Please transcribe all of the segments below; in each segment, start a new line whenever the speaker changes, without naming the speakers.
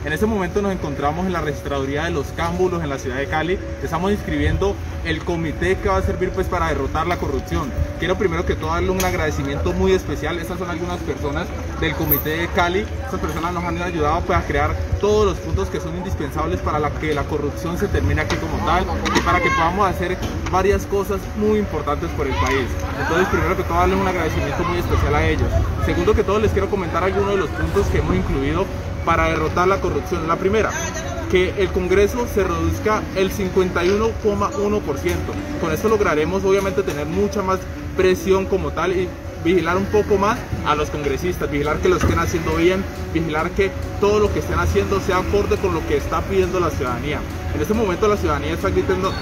En este momento nos encontramos en la registraduría de Los Cámbulos en la ciudad de Cali. Estamos inscribiendo el comité que va a servir pues para derrotar la corrupción. Quiero primero que todo darle un agradecimiento muy especial. Estas son algunas personas del comité de Cali. Estas personas nos han ayudado pues a crear todos los puntos que son indispensables para que la corrupción se termine aquí como tal y para que podamos hacer varias cosas muy importantes por el país. Entonces, primero que todo, darles un agradecimiento muy especial a ellos. Segundo que todo, les quiero comentar algunos de los puntos que hemos incluido para derrotar la corrupción. La primera, que el Congreso se reduzca el 51,1%. Con esto lograremos obviamente tener mucha más presión como tal y vigilar un poco más a los congresistas, vigilar que lo estén haciendo bien, vigilar que todo lo que estén haciendo sea acorde con lo que está pidiendo la ciudadanía. En este momento la ciudadanía está gritando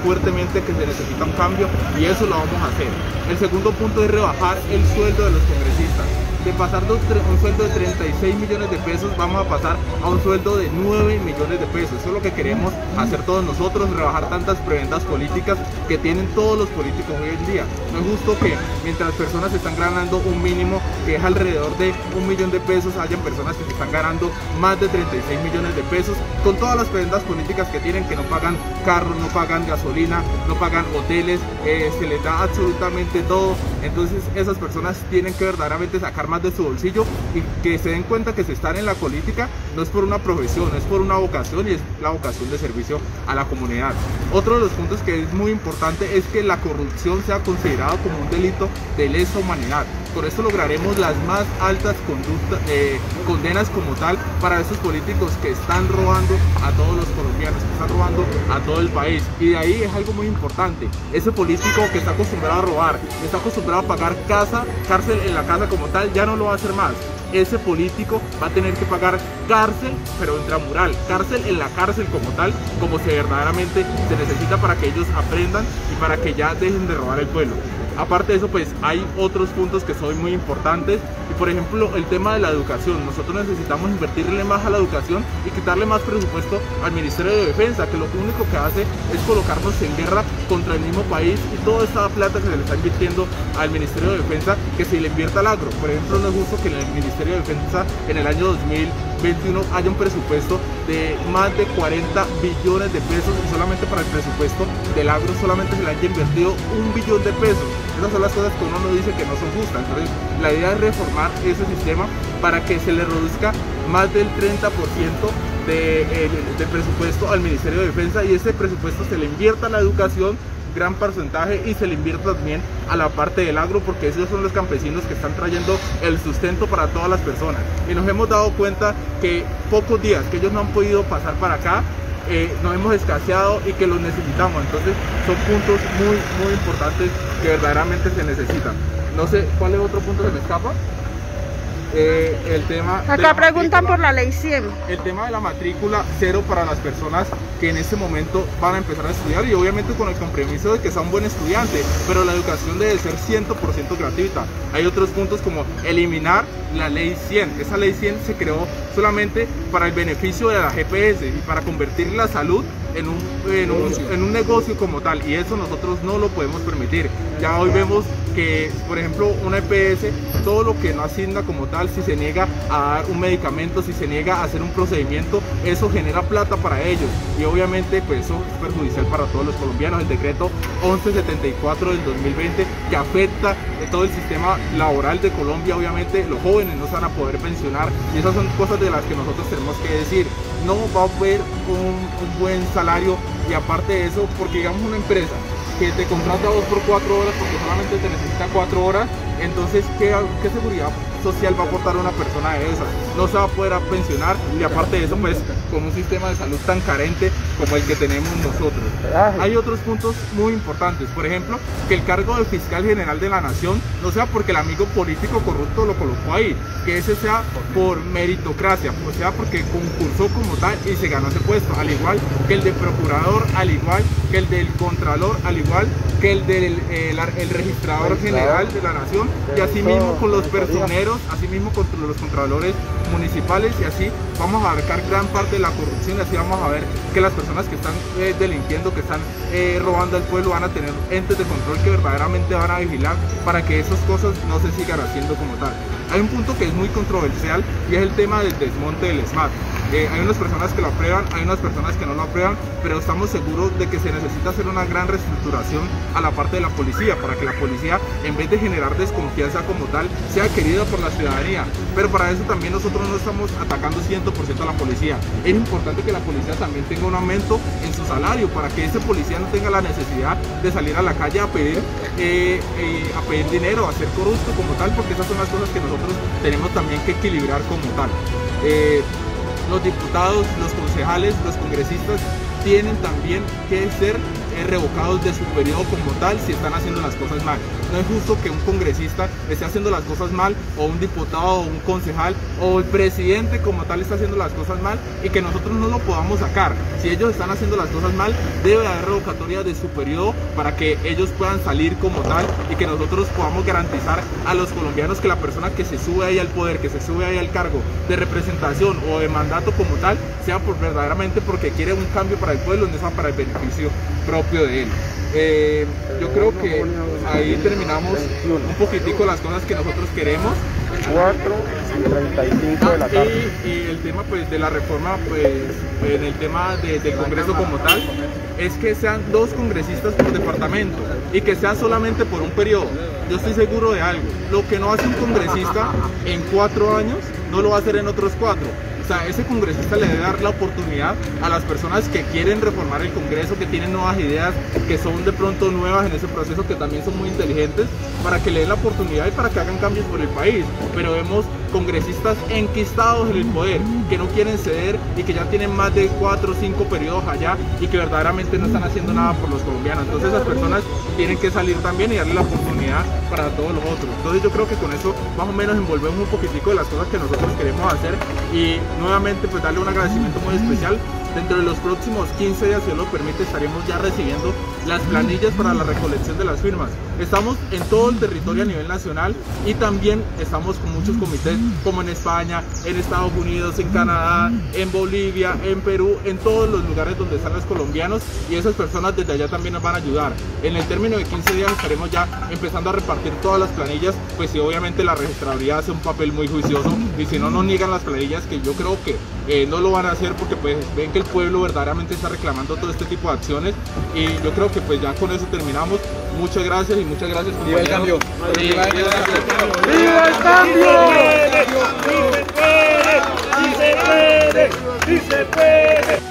fuertemente que se necesita un cambio y eso lo vamos a hacer. El segundo punto es rebajar el sueldo de los congresistas. De pasar de un sueldo de 36 millones de pesos vamos a pasar a un sueldo de 9 millones de pesos. Eso es lo que queremos hacer todos nosotros, rebajar tantas prebendas políticas que tienen todos los políticos hoy en día. No es justo que mientras las personas están ganando un mínimo que es alrededor de 1 millón de pesos, hayan personas que se están ganando más de 36 millones de pesos con todas las prebendas políticas que tienen, que no pagan carros, no pagan gasolina, no pagan hoteles, se les da absolutamente todo. Entonces esas personas tienen que verdaderamente sacar más de su bolsillo y que se den cuenta que si están en la política no es por una profesión, es por una vocación y es la vocación de servicio a la comunidad. Otro de los puntos que es muy importante es que la corrupción sea considerada como un delito de lesa humanidad. Con esto lograremos las más altas condenas como tal para esos políticos que están robando a todos los colombianos, que están robando a todo el país. Y de ahí es algo muy importante, ese político que está acostumbrado a robar, que está acostumbrado a pagar cárcel en la casa como tal, ya no lo va a hacer más. Ese político va a tener que pagar cárcel, pero intramural, cárcel en la cárcel como tal, como se verdaderamente se necesita para que ellos aprendan y para que ya dejen de robar el pueblo. Aparte de eso, pues hay otros puntos que son muy importantes y por ejemplo el tema de la educación. Nosotros necesitamos invertirle más a la educación y quitarle más presupuesto al Ministerio de Defensa, que lo único que hace es colocarnos en guerra contra el mismo país y toda esta plata que se le está invirtiendo al Ministerio de Defensa que se le invierta al agro. Por ejemplo, no es justo que en el Ministerio de Defensa en el año 2021 haya un presupuesto de más de 40 billones de pesos y solamente para el presupuesto del agro solamente se le haya invertido 1 billón de pesos. Esas son las cosas que uno no dice que no son justas. Entonces la idea es reformar ese sistema para que se le reduzca más del 30% del presupuesto al Ministerio de Defensa y ese presupuesto se le invierta a la educación, gran porcentaje, y se le invierta también a la parte del agro, porque esos son los campesinos que están trayendo el sustento para todas las personas. Y nos hemos dado cuenta que pocos días que ellos no han podido pasar para acá, nos hemos escaseado y que los necesitamos. Entonces son puntos muy importantes que verdaderamente se necesitan. No sé, ¿cuál es otro punto que me escapa? El tema
acá preguntan por la ley 100.
El tema de la matrícula cero para las personas que en este momento van a empezar a estudiar y obviamente con el compromiso de que sea un buen estudiante, pero la educación debe ser 100% gratuita. Hay otros puntos como eliminar la ley 100. Esa ley 100 se creó solamente para el beneficio de la GPS y para convertir la salud en un negocio como tal, y eso nosotros no lo podemos permitir. Ya hoy vemos que, por ejemplo, una EPS, todo lo que no asigna como tal, si se niega a dar un medicamento, si se niega a hacer un procedimiento, eso genera plata para ellos y obviamente pues eso es perjudicial para todos los colombianos. El decreto 1174 del 2020 que afecta todo el sistema laboral de Colombia, obviamente los jóvenes no se van a poder pensionar y esas son cosas de las que nosotros tenemos que decir. No va a haber un buen salario y aparte de eso, porque digamos una empresa que te contrata 2 por 4 horas porque solamente te necesita 4 horas, entonces ¿qué seguridad social va a aportar una persona de esas? No se va a poder pensionar y aparte de eso pues con un sistema de salud tan carente como el que tenemos nosotros. Hay otros puntos muy importantes, por ejemplo, que el cargo de fiscal general de la nación no sea porque el amigo político corrupto lo colocó ahí, que ese sea por meritocracia, o sea porque concursó como tal y se ganó ese puesto, al igual que el de procurador, al igual que el del contralor, al igual que el del registrador general de la nación, y así mismo con los personeros, así mismo con los contralores municipales, y así vamos a abarcar gran parte de la corrupción y así vamos a ver que las personas que están delinquiendo, que están robando al pueblo van a tener entes de control que verdaderamente van a vigilar para que esas cosas no se sigan haciendo como tal. Hay un punto que es muy controversial y es el tema del desmonte del SMAT. Hay unas personas que lo aprueban, hay unas personas que no lo aprueban, pero estamos seguros de que se necesita hacer una gran reestructuración a la parte de la policía, para que la policía, en vez de generar desconfianza como tal, sea querida por la ciudadanía. Pero para eso también nosotros no estamos atacando 100% a la policía. Es importante que la policía también tenga un aumento en su salario, para que ese policía no tenga la necesidad de salir a la calle a pedir dinero, a ser corrupto como tal, porque esas son las cosas que nosotros tenemos también que equilibrar como tal. Los diputados, los concejales, los congresistas tienen también que ser revocados de su periodo como tal si están haciendo las cosas mal. No es justo que un congresista esté haciendo las cosas mal, o un diputado, o un concejal, o el presidente como tal está haciendo las cosas mal y que nosotros no lo podamos sacar. Si ellos están haciendo las cosas mal, debe haber revocatoria de su periodo para que ellos puedan salir como tal y que nosotros podamos garantizar a los colombianos que la persona que se sube ahí al poder, que se sube ahí al cargo de representación o de mandato como tal, sea verdaderamente porque quiere un cambio para el pueblo, no sea para el beneficio propio de él. Yo creo que ahí terminamos un poquitico las cosas que nosotros queremos.
4:35 de la tarde.
Y el tema pues de la reforma, pues en el tema del Congreso como tal, es que sean 2 congresistas por departamento y que sea solamente por un periodo. Yo estoy seguro de algo: lo que no hace un congresista en 4 años, no lo va a hacer en otros 4. O sea, ese congresista le debe dar la oportunidad a las personas que quieren reformar el Congreso, que tienen nuevas ideas, que son de pronto nuevas en ese proceso, que también son muy inteligentes, para que le den la oportunidad y para que hagan cambios por el país. Pero vemos congresistas enquistados en el poder, que no quieren ceder y que ya tienen más de 4 o 5 periodos allá y que verdaderamente no están haciendo nada por los colombianos. Entonces esas personas tienen que salir también y darle la oportunidad para todos los otros. Entonces yo creo que con eso más o menos envolvemos un poquitico de las cosas que nosotros queremos hacer, y nuevamente pues darle un agradecimiento muy especial. Dentro de los próximos 15 días, si Dios lo permite, estaremos ya recibiendo las planillas para la recolección de las firmas. Estamos en todo el territorio a nivel nacional y también estamos con muchos comités, como en España, en Estados Unidos, en Canadá, en Bolivia, en Perú, en todos los lugares donde están los colombianos, y esas personas desde allá también nos van a ayudar. En el término de 15 días estaremos ya empezando a repartir todas las planillas, pues si obviamente la registraduría hace un papel muy juicioso, y si no nos niegan las planillas, que yo creo que no lo van a hacer, porque pues ven que el pueblo verdaderamente está reclamando todo este tipo de acciones, y yo creo que pues ya con eso terminamos. Muchas gracias y muchas gracias, compañeros.
¡Viva el cambio!
¡Viva el cambio!
¡Viva el cambio!
¡Sí se puede! ¡Sí se puede! ¡Sí se puede!